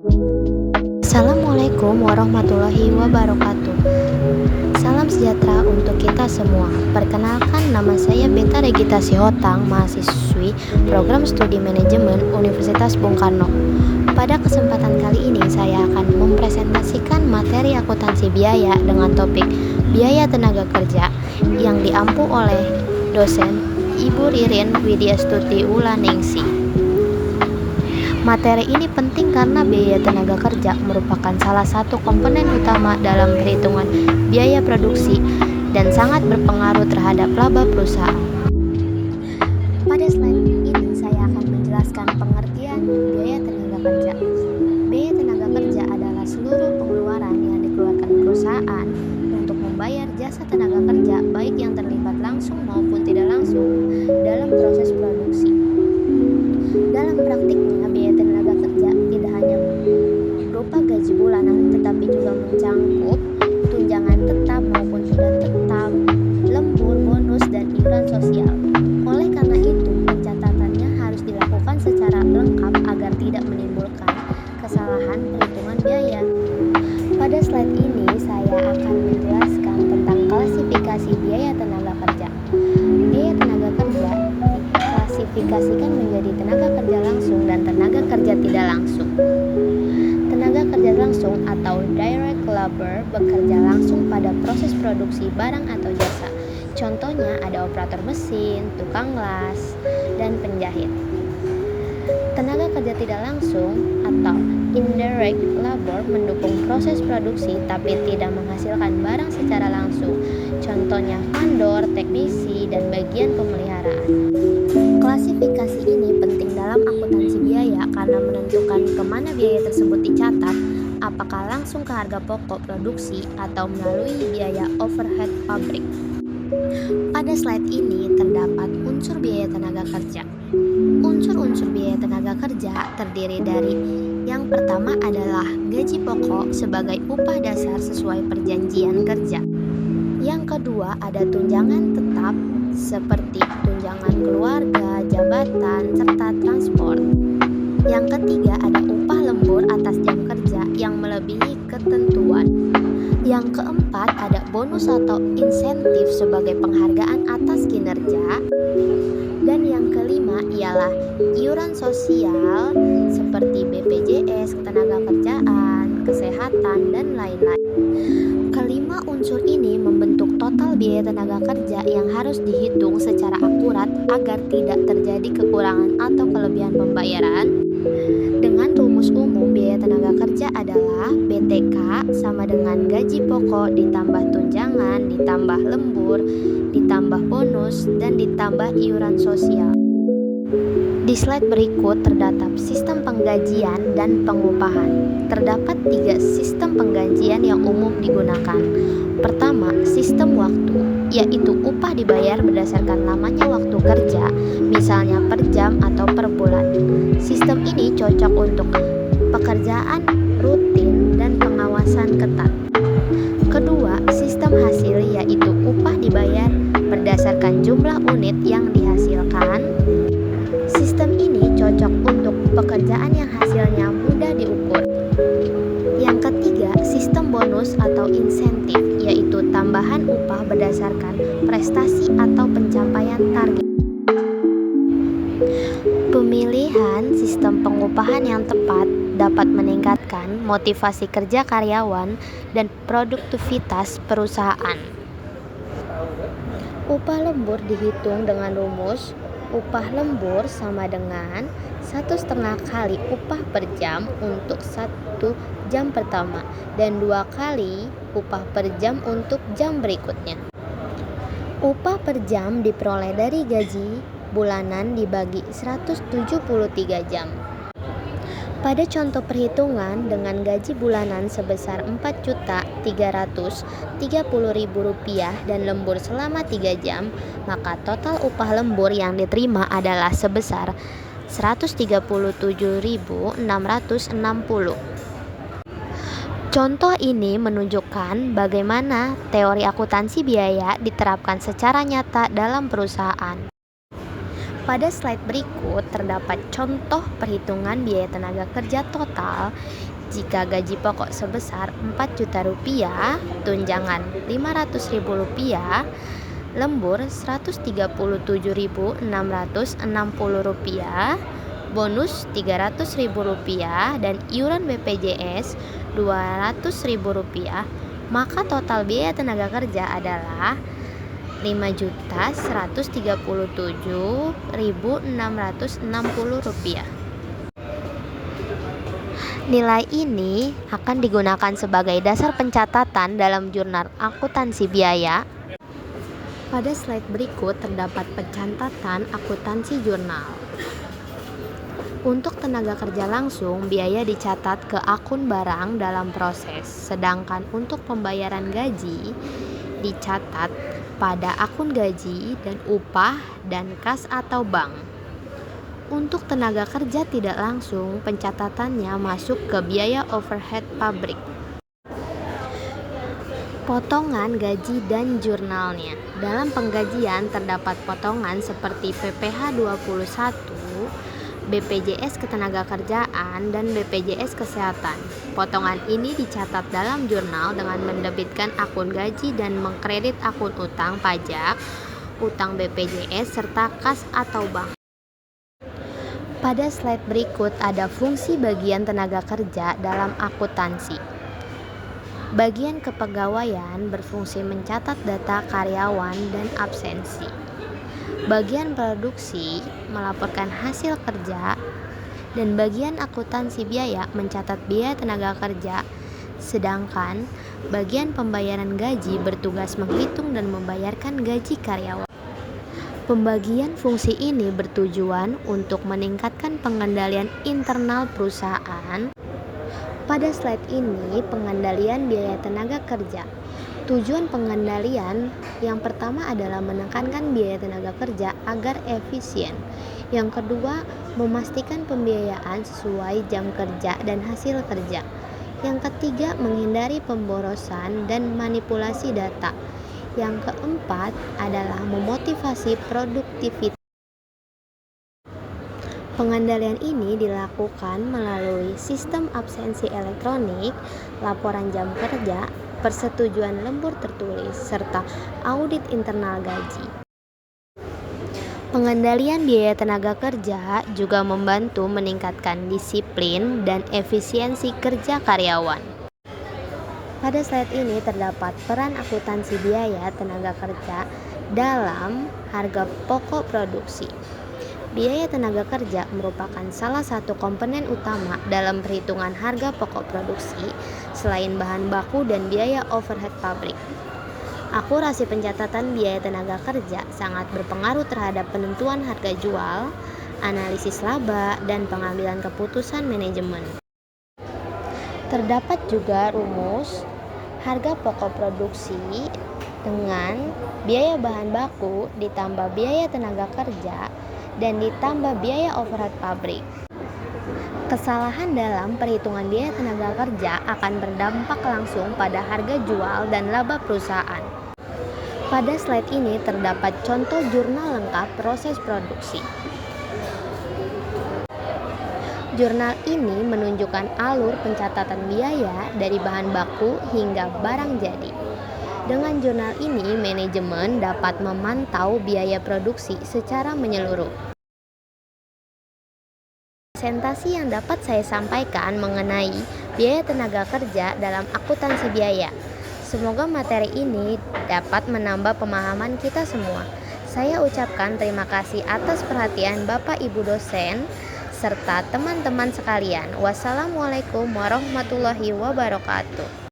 Assalamualaikum warahmatullahi wabarakatuh. Salam sejahtera untuk kita semua. Perkenalkan, nama saya Beta Regita Sihotang, mahasiswi Program Studi Manajemen Universitas Bung Karno. Pada kesempatan kali ini saya akan mempresentasikan materi akuntansi biaya dengan topik biaya tenaga kerja yang diampu oleh dosen Ibu Ririn Widyastuti Wulaningsih. Materi ini penting karena biaya tenaga kerja merupakan salah satu komponen utama dalam perhitungan biaya produksi dan sangat berpengaruh terhadap laba perusahaan. Pada slide ini saya akan menjelaskan pengertian biaya tenaga kerja. Biaya tenaga kerja adalah seluruh pengeluaran yang dikeluarkan perusahaan untuk membayar jasa tenaga kerja baik yang terlibat langsung maupun tidak langsung dalam proses produksi. Dalam praktiknya, biaya tenaga kerja tidak hanya berupa gaji bulanan, tetapi juga mencangkup tunjangan tetap maupun tidak tetap, lembur, bonus, dan iuran sosial. Oleh karena itu, pencatatannya harus dilakukan secara lengkap agar tidak menimbulkan kesalahan perhitungan biaya. Pada slide ini, saya akan menjelaskan tentang klasifikasi biaya tenaga kerja. Biaya tenaga kerja diklasifikasikan menjadi tenaga kerja langsung dan tenaga kerja tidak langsung. Tenaga kerja langsung atau direct labor bekerja langsung pada proses produksi barang atau jasa. Contohnya ada operator mesin, tukang las, dan penjahit. Tenaga kerja tidak langsung atau indirect labor mendukung proses produksi tapi tidak menghasilkan barang secara langsung. Contohnya vendor, teknisi, dan bagian pemeliharaan. Klasifikasi ini penting dalam akuntansi biaya karena menentukan kemana biaya tersebut dicatat, apakah langsung ke harga pokok produksi atau melalui biaya overhead pabrik. Pada slide ini terdapat unsur biaya tenaga kerja. Unsur-unsur biaya tenaga kerja terdiri dari yang pertama adalah gaji pokok sebagai upah dasar sesuai perjanjian kerja. Yang kedua ada tunjangan tetap seperti tunjangan keluarga, jabatan, serta transport. Yang ketiga ada upah lembur atas jam kerja yang melebihi ketentuan. Yang keempat ada bonus atau insentif sebagai penghargaan atas kinerja. Dan yang kelima ialah iuran sosial seperti BPJS, ketenagakerjaan, kesehatan, dan lain-lain. Kelima unsur ini membentuk total biaya tenaga kerja yang harus dihitung secara akurat agar tidak terjadi kekurangan atau kelebihan pembayaran. Dengan rumus umum, biaya tenaga kerja adalah BTK sama dengan gaji pokok ditambah tunjangan, ditambah lembur, ditambah bonus, dan ditambah iuran sosial. Di slide berikut terdapat sistem penggajian dan pengupahan. Terdapat 3 sistem penggajian yang umum digunakan. Pertama, sistem waktu, yaitu upah dibayar berdasarkan lamanya waktu kerja, misalnya per jam atau per bulan. Sistem ini cocok untuk pekerjaan rutin dan pengawasan ketat. Kedua, sistem hasil, yaitu upah dibayar berdasarkan jumlah unit yang dihasilkan. Sistem ini cocok untuk pekerjaan yang hasilnya mudah diukur. Yang ketiga, sistem bonus atau insentif, yaitu tambahan upah berdasarkan prestasi atau pencapaian target. Pemilihan sistem pengupahan yang tepat dapat meningkatkan motivasi kerja karyawan dan produktivitas perusahaan. Upah lembur dihitung dengan rumus upah lembur sama dengan 1,5 kali upah per jam untuk 1 jam pertama dan 2 kali upah per jam untuk jam berikutnya. Upah per jam diperoleh dari gaji bulanan dibagi 173 jam. Pada contoh perhitungan dengan gaji bulanan sebesar Rp4.330.000 dan lembur selama 3 jam, maka total upah lembur yang diterima adalah sebesar Rp137.660. Contoh ini menunjukkan bagaimana teori akuntansi biaya diterapkan secara nyata dalam perusahaan. Pada slide berikut terdapat contoh perhitungan biaya tenaga kerja total Jika gaji pokok sebesar Rp4.000.000, tunjangan Rp500.000, lembur Rp137.660, bonus Rp300.000, dan iuran BPJS Rp200.000, maka total biaya tenaga kerja adalah Rp5.137.660. Nilai ini akan digunakan sebagai dasar pencatatan dalam jurnal akuntansi biaya. Pada slide berikut terdapat pencatatan akuntansi jurnal. Untuk tenaga kerja langsung, biaya dicatat ke akun barang dalam proses, sedangkan untuk pembayaran gaji dicatat pada akun gaji dan upah dan kas atau bank. Untuk tenaga kerja tidak langsung, pencatatannya masuk ke biaya overhead pabrik. Potongan gaji dan jurnalnya. Dalam penggajian terdapat potongan seperti PPh 21, BPJS Ketenagakerjaan, dan BPJS Kesehatan. Potongan ini dicatat dalam jurnal dengan mendebitkan akun gaji dan mengkredit akun utang pajak, utang BPJS, serta kas atau bank. Pada slide berikut ada fungsi bagian tenaga kerja dalam akuntansi. Bagian kepegawaian berfungsi mencatat data karyawan dan absensi. Bagian produksi melaporkan hasil kerja, dan bagian akuntansi biaya mencatat biaya tenaga kerja, sedangkan bagian pembayaran gaji bertugas menghitung dan membayarkan gaji karyawan. Pembagian fungsi ini bertujuan untuk meningkatkan pengendalian internal perusahaan. Pada slide ini, pengendalian biaya tenaga kerja. Tujuan pengendalian yang pertama adalah menekankan biaya tenaga kerja agar efisien. Yang kedua, memastikan pembiayaan sesuai jam kerja dan hasil kerja. Yang ketiga, menghindari pemborosan dan manipulasi data. Yang keempat adalah memotivasi produktivitas. Pengendalian ini dilakukan melalui sistem absensi elektronik, laporan jam kerja, persetujuan lembur tertulis, serta audit internal gaji. Pengendalian biaya tenaga kerja juga membantu meningkatkan disiplin dan efisiensi kerja karyawan. Pada slide ini terdapat peran akuntansi biaya tenaga kerja dalam harga pokok produksi. Biaya tenaga kerja merupakan salah satu komponen utama dalam perhitungan harga pokok produksi selain bahan baku dan biaya overhead pabrik. Akurasi pencatatan biaya tenaga kerja sangat berpengaruh terhadap penentuan harga jual, analisis laba, dan pengambilan keputusan manajemen. Terdapat juga rumus harga pokok produksi dengan biaya bahan baku ditambah biaya tenaga kerja dan ditambah biaya overhead pabrik. Kesalahan dalam perhitungan biaya tenaga kerja akan berdampak langsung pada harga jual dan laba perusahaan. Pada slide ini terdapat contoh jurnal lengkap proses produksi. Jurnal ini menunjukkan alur pencatatan biaya dari bahan baku hingga barang jadi. Dengan jurnal ini, manajemen dapat memantau biaya produksi secara menyeluruh. Presentasi yang dapat saya sampaikan mengenai biaya tenaga kerja dalam akuntansi biaya. Semoga materi ini dapat menambah pemahaman kita semua. Saya ucapkan terima kasih atas perhatian Bapak Ibu dosen serta teman-teman sekalian. Wassalamualaikum warahmatullahi wabarakatuh.